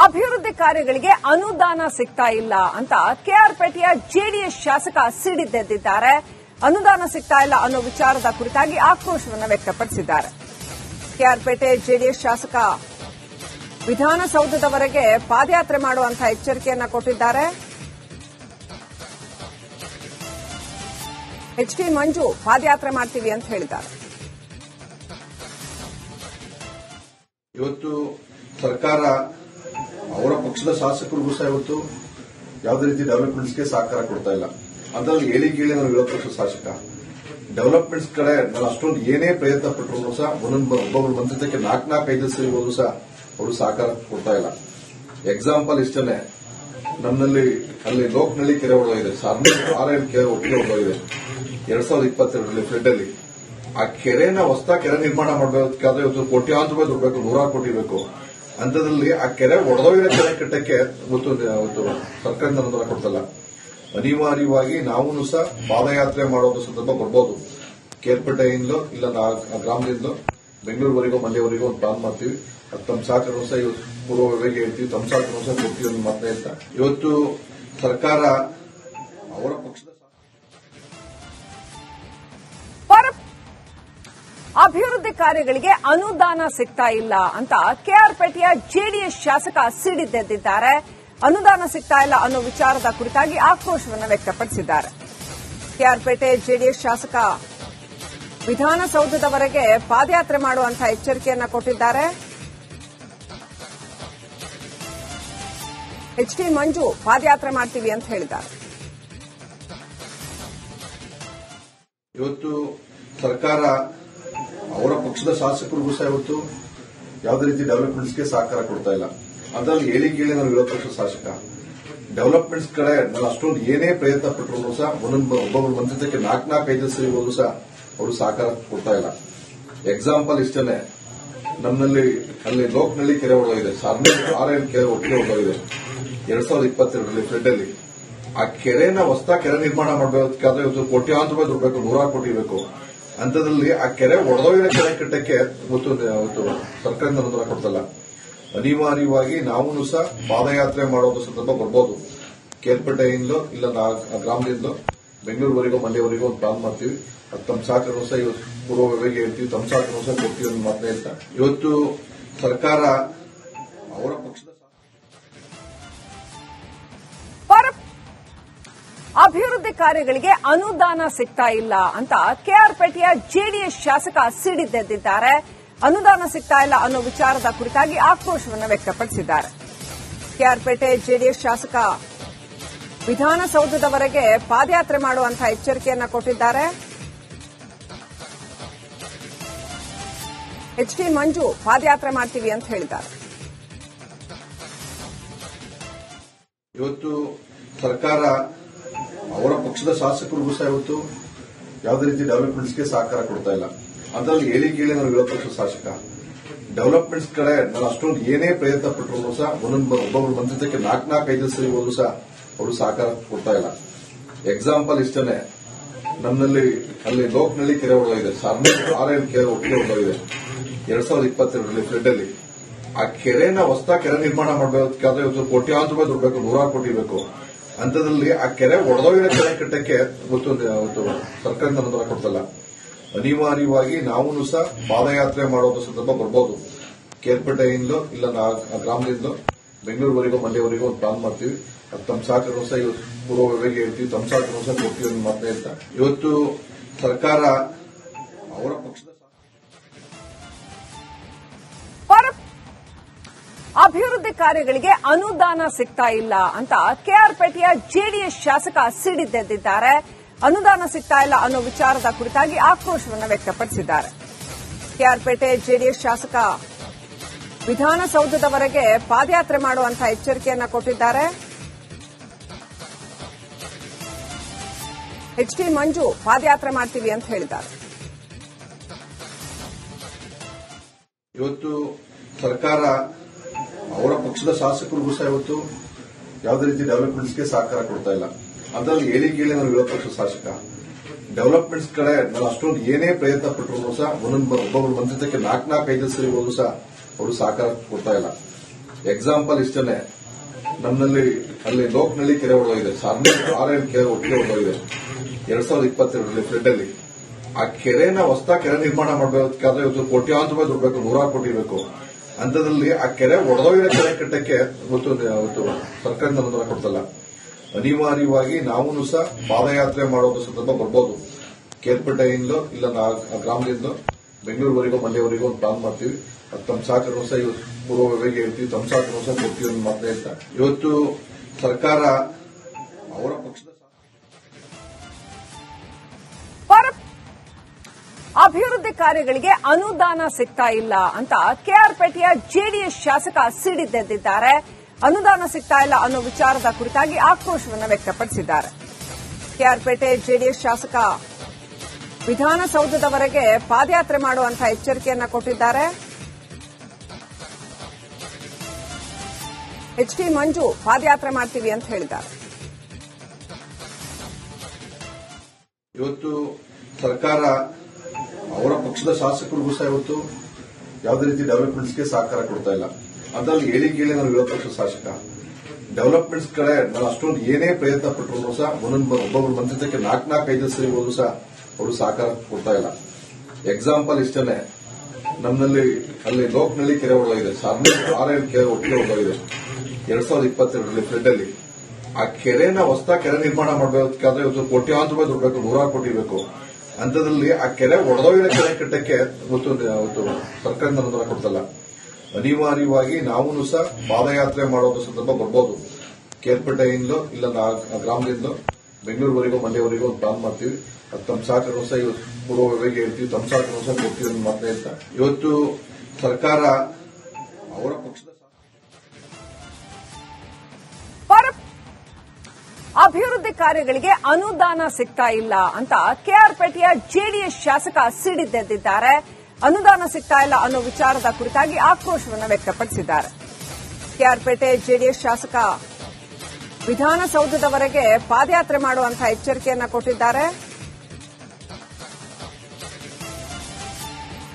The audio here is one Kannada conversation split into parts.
ಅಭಿವೃದ್ಧಿ ಕಾರ್ಯಗಳಿಗೆ ಅನುದಾನ ಸಿಗ್ತಾ ಇಲ್ಲ ಅಂತ ಕೆಆರ್ಪೇಟೆಯ ಜೆಡಿಎಸ್ ಶಾಸಕ ಸಿಡಿದೆದ್ದಿದ್ದಾರೆ. ಅನುದಾನ ಸಿಗ್ತಾ ಇಲ್ಲ ಅನ್ನೋ ವಿಚಾರದ ಕುರಿತಾಗಿ ಆಕ್ರೋಶವನ್ನು ವ್ಯಕ್ತಪಡಿಸಿದ್ದಾರೆ. ಕೆಆರ್ಪೇಟೆ ಜೆಡಿಎಸ್ ಶಾಸಕ ವಿಧಾನಸೌಧದವರೆಗೆ ಪಾದಯಾತ್ರೆ ಮಾಡುವಂತಹ ಎಚ್ಚರಿಕೆಯನ್ನ ಕೊಟ್ಟಿದ್ದಾರೆ. ಎಚ್ ಟಿ ಮಂಜು ಪಾದಯಾತ್ರೆ ಮಾಡ್ತೀವಿ ಅಂತ ಹೇಳಿದ್ದಾರೆ. ಇವತ್ತು ಸರ್ಕಾರ ಅವರ ಪಕ್ಷದ ಶಾಸಕರಿಗೂ ಸಹ ಇವತ್ತು ಯಾವುದೇ ರೀತಿ ಡೆವಲಪ್ಮೆಂಟ್ಸ್ಗೆ ಸಹಕಾರ ಕೊಡ್ತಾ ಇಲ್ಲ. ಅದರಲ್ಲಿ ಏಳಿ ನಾನು ವಿರೋಧ ಪಕ್ಷದ ಶಾಸಕ ಡೆವಲಪ್ಮೆಂಟ್ಸ್ ಕಡೆ ನಾನು ಅಷ್ಟೊಂದು ಏನೇ ಪ್ರಯತ್ನ ಪಟ್ಟರು ಸಹ ಒಬ್ಬೊಬ್ಬರು ಮಂತ್ರಿತ್ವಕ್ಕೆ 4-5 ಸರಿ ಹೋದ್ರು ಸಹ ಅವರು ಸಹಕಾರ ಕೊಡ್ತಾ ಇಲ್ಲ. ಎಕ್ಸಾಂಪಲ್ ಇಷ್ಟನೇ, ನಮ್ಮಲ್ಲಿ ಅಲ್ಲಿ ಲೋಕನಹಳ್ಳಿ ಕೆರೆ ಹೊಡೆದಿದೆ, 6 ಕೆರೆ ಒಟ್ಟಿಗೆ ಹೊಡೆದಿದೆ 2022ರಲ್ಲಿ ಫ್ಲಡ್ ಅಲ್ಲಿ. ಆ ಕೆರೆನ ಹೊಸ ಕೆರೆ ನಿರ್ಮಾಣ ಮಾಡಬೇಕಾದ್ರೆ ಇವತ್ತು ಕೋಟ್ಯಾಂತರ ರೂಪಾಯಿ ದುಡ್ಡು ಬೇಕು, 100 ಕೋಟಿ ಬೇಕು. ಅಂತದ್ರಲ್ಲಿ ಆ ಕೆರೆ ಒಡೆದೋಗಿರೋ ಕೆರೆ ಕಟ್ಟಕ್ಕೆ ಇವತ್ತು ಸರ್ಕಾರದಿಂದ ಅನುದಾನ ಕೊಡ್ತಲ್ಲ. ಅನಿವಾರ್ಯವಾಗಿ ನಾವು ಸಹ ಪಾದಯಾತ್ರೆ ಮಾಡೋದು ಸಂದರ್ಭ ಬರ್ಬೋದು. ಕೇರ್ಪೇಟೆಯಿಂದಲೋ ಇಲ್ಲ ಗ್ರಾಮದಿಂದಲೋ ಬೆಂಗಳೂರುವರೆಗೂ ಮಂಡ್ಯವರೆಗೂ ಒಂದು ಪ್ಲಾನ್ ಮಾಡ್ತೀವಿ. ಅದು ತಮ್ಮ ಸಹಕಾರ ಸಹ ಇವತ್ತು ಪೂರ್ವವಾಗಿ ಹೇಳ್ತೀವಿ, ತಮ್ಮ ಸಹಕಾರ ಸಹ ಕೊಡ್ತೀವಿ ಅಂತ ಮಾತೇ ಅಂತ. ಇವತ್ತು ಸರ್ಕಾರ ಅವರ ಪಕ್ಷದ ಅಭಿವೃದ್ಧಿ ಕಾರ್ಯಗಳಿಗೆ ಅನುದಾನ ಸಿಗ್ತಾ ಇಲ್ಲ ಅಂತ ಕೆಆರ್ಪೇಟೆಯ ಜೆಡಿಎಸ್ ಶಾಸಕ ಸಿಡಿದೆದ್ದಿದ್ದಾರೆ. ಅನುದಾನ ಸಿಗ್ತಾ ಇಲ್ಲ ಅನ್ನೋ ವಿಚಾರದ ಕುರಿತಾಗಿ ಆಕ್ರೋಶವನ್ನು ವ್ಯಕ್ತಪಡಿಸಿದ್ದಾರೆ. ಕೆಆರ್ಪೇಟೆ ಜೆಡಿಎಸ್ ಶಾಸಕ ವಿಧಾನಸೌಧದವರೆಗೆ ಪಾದಯಾತ್ರೆ ಮಾಡುವಂತಹ ಎಚ್ಚರಿಕೆಯನ್ನ ಕೊಟ್ಟಿದ್ದಾರೆ. ಎಚ್ ಟಿ ಮಂಜು ಪಾದಯಾತ್ರೆ ಮಾಡ್ತೀವಿ ಅಂತ ಹೇಳಿದ್ದಾರೆ. ಇವತ್ತು ಸರ್ಕಾರ ಅವರ ಪಕ್ಷದ ಶಾಸಕರಿಗೂ ಸಹ ಇವತ್ತು ಯಾವುದೇ ರೀತಿ ಡೆವಲಪ್ಮೆಂಟ್ಸ್ಗೆ ಸಹಕಾರ ಕೊಡ್ತಾ ಇಲ್ಲ. ಅದರಲ್ಲಿ ಏಳಿ ನಾನು ವಿರೋಧ ಪಕ್ಷದ ಶಾಸಕ ಡೆವಲಪ್ಮೆಂಟ್ಸ್ ಕಡೆ ನಾನು ಅಷ್ಟೊಂದು ಏನೇ ಪ್ರಯತ್ನ ಪಟ್ಟರು ಸಹ ಒಬ್ಬೊಬ್ಬರು ಮಂತ್ರಿತ್ವಕ್ಕೆ 4-5 ಸರಿ ಹೋದ್ರು ಸಹ ಅವರು ಸಹಕಾರ ಕೊಡ್ತಾ ಇಲ್ಲ. ಎಕ್ಸಾಂಪಲ್ ಇಷ್ಟನೇ, ನಮ್ಮಲ್ಲಿ ಅಲ್ಲಿ ಲೋಕನಹಳ್ಳಿ ಕೆರೆ ಹೊಡೆದಿದೆ, 6 ಕೆರೆ ಒಟ್ಟಿಗೆ ಹೊಡೆದಿದೆ 2022ರಲ್ಲಿ ಫ್ಲಡ್ ಅಲ್ಲಿ. ಆ ಕೆರೆನ ಹೊಸ ಕೆರೆ ನಿರ್ಮಾಣ ಮಾಡಬೇಕಾದ್ರೆ ಇವತ್ತು ಕೋಟ್ಯಾಂತರ ರೂಪಾಯಿ ದುಡ್ಡು ಬೇಕು, 100 ಕೋಟಿ ಬೇಕು. ಅಂತದ್ರಲ್ಲಿ ಆ ಕೆರೆ ಒಡೆದೋಗಿರೋ ಕೆರೆ ಕಟ್ಟಕ್ಕೆ ಇವತ್ತು ಸರ್ಕಾರದಿಂದ ಅನುದಾನ ಕೊಡ್ತಲ್ಲ. ಅನಿವಾರ್ಯವಾಗಿ ನಾವು ಸಹ ಪಾದಯಾತ್ರೆ ಮಾಡೋದು ಸಂದರ್ಭ ಬರ್ಬೋದು. ಕೇರ್ಪೇಟೆಯಿಂದಲೋ ಇಲ್ಲ ಗ್ರಾಮದಿಂದಲೋ ಬೆಂಗಳೂರುವರೆಗೂ ಮಂಡ್ಯವರೆಗೂ ಒಂದು ಪ್ಲಾನ್ ಮಾಡ್ತೀವಿ. ಅದು ತಮ್ಮ ಸಹಕಾರ ಸಹ ಇವತ್ತು ಪೂರ್ವವಾಗಿ ಹೇಳ್ತೀವಿ, ತಮ್ಮ ಸಹಕಾರ ಸಹ ಕೊಡ್ತೀವಿ ಅಂತ ಮಾತೇ ಅಂತ. ಇವತ್ತು ಸರ್ಕಾರ ಅವರ ಪಕ್ಷದ ಅಭಿವೃದ್ಧಿ ಕಾರ್ಯಗಳಿಗೆ ಅನುದಾನ ಸಿಗ್ತಾ ಇಲ್ಲ ಅಂತ ಕೆಆರ್ಪೇಟೆಯ ಜೆಡಿಎಸ್ ಶಾಸಕ ಸಿಡಿದೆದ್ದಿದ್ದಾರೆ. ಅನುದಾನ ಸಿಗ್ತಾ ಇಲ್ಲ ಅನ್ನೋ ವಿಚಾರದ ಕುರಿತಾಗಿ ಆಕ್ರೋಶವನ್ನು ವ್ಯಕ್ತಪಡಿಸಿದ್ದಾರೆ. ಕೆಆರ್ಪೇಟೆ ಜೆಡಿಎಸ್ ಶಾಸಕ ವಿಧಾನಸೌಧದವರೆಗೆ ಪಾದಯಾತ್ರೆ ಮಾಡುವಂತಹ ಎಚ್ಚರಿಕೆಯನ್ನ ಕೊಟ್ಟಿದ್ದಾರೆ. ಎಚ್ ಟಿ ಮಂಜು ಪಾದಯಾತ್ರೆ ಮಾಡ್ತೀವಿ ಅಂತ ಹೇಳಿದ್ದಾರೆ. ಇವತ್ತು ಸರ್ಕಾರ ಅವರ ಪಕ್ಷದ ಶಾಸಕರಿಗೂ ಸಹ ಇವತ್ತು ಯಾವುದೇ ರೀತಿ ಡೆವಲಪ್ಮೆಂಟ್ಸ್ಗೆ ಸಹಕಾರ ಕೊಡ್ತಾ ಇಲ್ಲ. ಅದರಲ್ಲಿ ಏಳಿ ನಾನು ವಿರೋಧ ಪಕ್ಷದ ಶಾಸಕ ಡೆವಲಪ್ಮೆಂಟ್ಸ್ ಕಡೆ ನಾನು ಅಷ್ಟೊಂದು ಏನೇ ಪ್ರಯತ್ನ ಪಟ್ಟರು ಸಹ ಒಬ್ಬೊಬ್ಬರು ಮಂತ್ರಿತ್ವಕ್ಕೆ 4-5 ಸರಿ ಹೋದ್ರು ಸಹ ಅವರು ಸಹಕಾರ ಕೊಡ್ತಾ ಇಲ್ಲ. ಎಕ್ಸಾಂಪಲ್ ಇಷ್ಟನೇ, ನಮ್ಮಲ್ಲಿ ಅಲ್ಲಿ ಲೋಕನಹಳ್ಳಿ ಕೆರೆ ಹೊಡೆದಿದೆ, 6 ಕೆರೆ ಒಟ್ಟಿಗೆ ಹೊಡೆದಿದೆ 2022ರಲ್ಲಿ ಫ್ಲಡ್ ಅಲ್ಲಿ. ಆ ಕೆರೆನ ಹೊಸ ಕೆರೆ ನಿರ್ಮಾಣ ಮಾಡಬೇಕಾದ್ರೆ ಇವತ್ತು ಕೋಟ್ಯಾಂತರ ರೂಪಾಯಿ ದುಡ್ಡು ಬೇಕು, 100 ಕೋಟಿ ಬೇಕು. ಅಂತದ್ರಲ್ಲಿ ಆ ಕೆರೆ ಒಡೆದೋಗಿರೋ ಕೆರೆ ಕಟ್ಟಕ್ಕೆ ಇವತ್ತು ಸರ್ಕಾರದಿಂದ ಅನುದಾನ ಕೊಡ್ತಲ್ಲ. ಅನಿವಾರ್ಯವಾಗಿ ನಾವು ಸಹ ಪಾದಯಾತ್ರೆ ಮಾಡೋದು ಸಂದರ್ಭ ಬರ್ಬೋದು. ಕೇರ್ಪೇಟೆಯಿಂದಲೋ ಇಲ್ಲ ಗ್ರಾಮದಿಂದಲೋ ಬೆಂಗಳೂರುವರೆಗೂ ಮಂಡ್ಯವರೆಗೂ ಒಂದು ಪ್ಲಾನ್ ಮಾಡ್ತೀವಿ. ಅದು ತಮ್ಮ ಸಹಕಾರ ಸಹ ಇವತ್ತು ಪೂರ್ವವಾಗಿ ಹೇಳ್ತೀವಿ, ತಮ್ಮ ಸಹಕಾರ ಸಹ ಕೊಡ್ತೀವಿ ಅಂತ ಮಾತೇ ಅಂತ. ಇವತ್ತು ಸರ್ಕಾರ ಅವರ ಪಕ್ಷದ ಅಭಿವೃದ್ಧಿ ಕಾರ್ಯಗಳಿಗೆ ಅನುದಾನ ಸಿಗ್ತಾ ಇಲ್ಲ ಅಂತ ಕೆಆರ್ಪೇಟೆಯ ಜೆಡಿಎಸ್ ಶಾಸಕ ಸಿಡಿದೆದ್ದಿದ್ದಾರೆ. ಅನುದಾನ ಸಿಗ್ತಾ ಇಲ್ಲ ಅನ್ನೋ ವಿಚಾರದ ಕುರಿತಾಗಿ ಆಕ್ರೋಶವನ್ನು ವ್ಯಕ್ತಪಡಿಸಿದ್ದಾರೆ. ಕೆಆರ್ಪೇಟೆ ಜೆಡಿಎಸ್ ಶಾಸಕ ವಿಧಾನಸೌಧದವರೆಗೆ ಪಾದಯಾತ್ರೆ ಮಾಡುವಂತಹ ಎಚ್ಚರಿಕೆಯನ್ನ ಕೊಟ್ಟಿದ್ದಾರೆ. ಎಚ್ ಟಿ ಮಂಜು ಪಾದಯಾತ್ರೆ ಮಾಡ್ತೀವಿ ಅಂತ ಹೇಳಿದ್ದಾರೆ. ಇವತ್ತು ಸರ್ಕಾರ ಅವರ ಪಕ್ಷದ ಶಾಸಕರಿಗೂ ಸಹ ಇವತ್ತು ಯಾವುದೇ ರೀತಿ ಡೆವಲಪ್ಮೆಂಟ್ಸ್ಗೆ ಸಹಕಾರ ಕೊಡ್ತಾ ಇಲ್ಲ. ಅದರಲ್ಲಿ ಏಳಿ ನಾನು ವಿರೋಧ ಪಕ್ಷದ ಶಾಸಕ ಡೆವಲಪ್ಮೆಂಟ್ಸ್ ಕಡೆ ನಾನು ಅಷ್ಟೊಂದು ಏನೇ ಪ್ರಯತ್ನ ಪಟ್ಟರು ಸಹ ಒಬ್ಬೊಬ್ಬರು ಮಂತ್ರಿತ್ವಕ್ಕೆ 4-5 ಸರಿ ಹೋದ್ರು ಸಹ ಅವರು ಸಹಕಾರ ಕೊಡ್ತಾ ಇಲ್ಲ. ಎಕ್ಸಾಂಪಲ್ ಇಷ್ಟನೇ, ನಮ್ಮಲ್ಲಿ ಅಲ್ಲಿ ಲೋಕನಹಳ್ಳಿ ಕೆರೆ ಹೊಡೆದೋಗಿದೆ, 6 ಕೆರೆ ಒಟ್ಟಿಗೆ ಹೊಡೆದೋಗಿದೆ 2022ರಲ್ಲಿ ಫ್ಲಡ್ ಅಲ್ಲಿ. ಆ ಕೆರೆನ ಹೊಸ ಕೆರೆ ನಿರ್ಮಾಣ ಮಾಡಬೇಕಾದ್ರೆ ಇವತ್ತು ಕೋಟ್ಯಾಂತರ ರೂಪಾಯಿ ದುಡ್ಡು ಬೇಕು, 100 ಕೋಟಿ ಬೇಕು. ಅಂತದ್ರಲ್ಲಿ ಆ ಕೆರೆ ಒಡೆದೋಗಿರೋ ಕೆರೆ ಕಟ್ಟಕ್ಕೆ ಇವತ್ತು ಸರ್ಕಾರದಿಂದ ಅನುದಾನ ಕೊಡ್ತಲ್ಲ. ಅನಿವಾರ್ಯವಾಗಿ ನಾವು ಸಹ ಪಾದಯಾತ್ರೆ ಮಾಡೋದು ಸಂದರ್ಭ ಬರ್ಬೋದು. ಕೇರ್ಪೇಟೆಯಿಂದ ಇಲ್ಲ ಗ್ರಾಮದಿಂದ ಬೆಂಗಳೂರುವರೆಗೂ ಮನೆಯವರೆಗೂ ಒಂದು ಪ್ಲಾನ್ ಮಾಡ್ತೀವಿ. ಅದು ತಮ್ಮ ಸಹಕಾರನೂ ಸಹ ಇವತ್ತು ಪೂರ್ವಭಾವಿಗೆ ಹೇಳ್ತೀವಿ, ತಮ್ಮ ಸಹಕಾರನೂ ಸಹ ಕೊಡ್ತೀವಿ ಅಂತ ಮಾತ್ರ ಹೇಳ್ತಾ, ಇವತ್ತು ಸರ್ಕಾರ ಅವರ ಪಕ್ಷದ ಅಭಿವೃದ್ಧಿ ಕಾರ್ಯಗಳಿಗೆ ಅನುದಾನ ಸಿಗ್ತಾ ಇಲ್ಲ ಅಂತ ಕೆಆರ್ಪೇಟೆಯ ಜೆಡಿಎಸ್ ಶಾಸಕ ಸಿಡಿದೆದ್ದಿದ್ದಾರೆ. ಅನುದಾನ ಸಿಗ್ತಾ ಇಲ್ಲ ಅನ್ನೋ ವಿಚಾರದ ಕುರಿತಾಗಿ ಆಕ್ರೋಶವನ್ನು ವ್ಯಕ್ತಪಡಿಸಿದ್ದಾರೆ. ಕೆಆರ್ಪೇಟೆ ಜೆಡಿಎಸ್ ಶಾಸಕ ವಿಧಾನಸೌಧದವರೆಗೆ ಪಾದಯಾತ್ರೆ ಮಾಡುವಂತಹ ಎಚ್ಚರಿಕೆಯನ್ನ ಕೊಟ್ಟಿದ್ದಾರೆ. ಎಚ್ಡಿ ಮಂಜು ಪಾದಯಾತ್ರೆ ಮಾಡ್ತೀವಿ ಅಂತ ಹೇಳಿದ್ದಾರೆ. ಇವತ್ತು ಸರ್ಕಾರ ಅವರ ಪಕ್ಷದ ಶಾಸಕರಿಗೂ ಸಹ ಇವತ್ತು ಯಾವುದೇ ರೀತಿ ಡೆವಲಪ್ಮೆಂಟ್ಸ್ಗೆ ಸಹಕಾರ ಕೊಡ್ತಾ ಇಲ್ಲ. ಅದರಲ್ಲಿ ಹೇಳಿ ನಾನು ವಿರೋಧ ಪಕ್ಷದ ಶಾಸಕ ಡೆವಲಪ್ಮೆಂಟ್ಸ್ ಕಡೆ ನಾನು ಅಷ್ಟೊಂದು ಏನೇ ಪ್ರಯತ್ನ ಪಟ್ಟರು ಸಹ ಒಬ್ಬೊಬ್ಬರು ಮಂತ್ರಿತ್ವಕ್ಕೆ 4-5 ಸರಿ ಹೋದ್ರು ಸಹ ಅವರು ಸಹಕಾರ ಕೊಡ್ತಾ ಇಲ್ಲ. ಎಕ್ಸಾಂಪಲ್ ಇಷ್ಟನೇ, ನಮ್ಮಲ್ಲಿ ಅಲ್ಲಿ ಲೋಕನಹಳ್ಳಿ ಕೆರೆ ಹೊಡೆದೋಗಿದೆ, 6 ಕೆರೆ ಒಟ್ಟಿಗೆ ಹೊಡೆದೋಗಿದೆ 2022ರಲ್ಲಿ ಫ್ಲಡ್ ಅಲ್ಲಿ. ಆ ಕೆರೆನ ಹೊಸ ಕೆರೆ ನಿರ್ಮಾಣ ಮಾಡಬೇಕಾದ್ರೆ ಇವತ್ತು ಕೋಟ್ಯಾಂತರ ರೂಪಾಯಿ ದುಡ್ಡು ಬೇಕು, 100 ಕೋಟಿ ಬೇಕು. ಅಂತದ್ರಲ್ಲಿ ಆ ಕೆರೆ ಒಡೆದೋಗಿರೋ ಕೆರೆ ಕಟ್ಟಕ್ಕೆ ಇವತ್ತು ಸರ್ಕಾರದಿಂದ ಅನುದಾನ ಕೊಡ್ತಲ್ಲ. ಅನಿವಾರ್ಯವಾಗಿ ನಾವು ಸಹ ಪಾದಯಾತ್ರೆ ಮಾಡೋದು ಸಂದರ್ಭ ಬರ್ಬೋದು. ಕೇರ್ಪೇಟೆಯಿಂದ ಇಲ್ಲ ಗ್ರಾಮದಿಂದ ಬೆಂಗಳೂರುವರೆಗೂ ಮನೆಯವರೆಗೂ ಒಂದು ಪ್ಲಾನ್ ಮಾಡ್ತೀವಿ. ಅದು ತಮ್ಮ ಸಹಕಾರನೂ ಸಹ ಇವತ್ತು ಪೂರ್ವಭಾವಿಗೆ ಹೇಳ್ತೀವಿ, ತಮ್ಮ ಸಹಕಾರನೂ ಸಹ ಕೊಡ್ತೀವಿ ಅಂತ ಮಾತ್ರ ಹೇಳ್ತಾ, ಇವತ್ತು ಸರ್ಕಾರ ಅವರ ಪಕ್ಷದ ಅಭಿವೃದ್ಧಿ ಕಾರ್ಯಗಳಿಗೆ ಅನುದಾನ ಸಿಗ್ತಾ ಇಲ್ಲ ಅಂತ ಕೆಆರ್ಪೇಟೆಯ ಜೆಡಿಎಸ್ ಶಾಸಕ ಸಿಡಿದೆದ್ದಿದ್ದಾರೆ. ಅನುದಾನ ಸಿಗ್ತಾ ಇಲ್ಲ ಅನ್ನೋ ವಿಚಾರದ ಕುರಿತಾಗಿ ಆಕ್ರೋಶವನ್ನು ವ್ಯಕ್ತಪಡಿಸಿದ್ದಾರೆ. ಕೆಆರ್ಪೇಟೆ ಜೆಡಿಎಸ್ ಶಾಸಕ ವಿಧಾನಸೌಧದವರೆಗೆ ಪಾದಯಾತ್ರೆ ಮಾಡುವಂತಹ ಎಚ್ಚರಿಕೆಯನ್ನ ಕೊಟ್ಟಿದ್ದಾರೆ.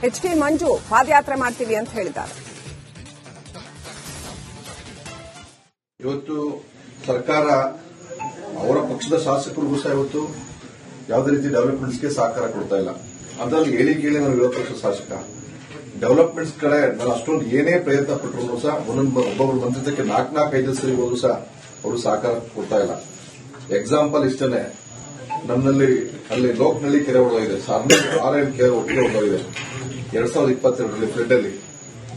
ಎಚ್ಡಿ ಮಂಜು ಪಾದಯಾತ್ರೆ ಮಾಡ್ತೀವಿ ಅಂತ ಹೇಳಿದ್ದಾರೆ. ಇವತ್ತು ಸರ್ಕಾರ ಅವರ ಪಕ್ಷದ ಶಾಸಕರಿಗೂ ಸಹ ಇವತ್ತು ಯಾವುದೇ ರೀತಿ ಡೆವಲಪ್ಮೆಂಟ್ಸ್ಗೆ ಸಹಕಾರ ಕೊಡ್ತಾ ಇಲ್ಲ. ಅದರಲ್ಲಿ ಹೇಳಿ ನಾನು ವಿರೋಧ ಪಕ್ಷದ ಶಾಸಕ ಡೆವಲಪ್ಮೆಂಟ್ಸ್ ಕಡೆ ನಾನು ಅಷ್ಟೊಂದು ಏನೇ ಪ್ರಯತ್ನ ಪಟ್ಟರು ಸಹ ಒಬ್ಬೊಬ್ಬರು ಮಂತ್ರಿತ್ವಕ್ಕೆ 4-5 ಸರಿ ಹೋದ್ರು ಸಹ ಅವರು ಸಹಕಾರ ಕೊಡ್ತಾ ಇಲ್ಲ. ಎಕ್ಸಾಂಪಲ್ ಇಷ್ಟನೇ, ನಮ್ಮಲ್ಲಿ ಅಲ್ಲಿ ಲೋಕನಹಳ್ಳಿ ಕೆರೆ ಹೊಡೆದೋಗಿದೆ, 6 ಕೆರೆ ಒಟ್ಟಿಗೆ ಹೊಡೆದೋಗಿದೆ 2022ರಲ್ಲಿ ಫ್ಲಡ್ ಅಲ್ಲಿ.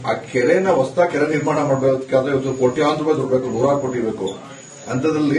ಆ ಕೆರೆನ ಹೊಸ ಕೆರೆ ನಿರ್ಮಾಣ ಮಾಡಬೇಕಾದ್ರೆ ಇವತ್ತು ಕೋಟ್ಯಾಂತರ ರೂಪಾಯಿ ದುಡ್ಡು ಬೇಕು, 100 ಕೋಟಿ ಬೇಕು. ಅಂತದ್ರಲ್ಲಿ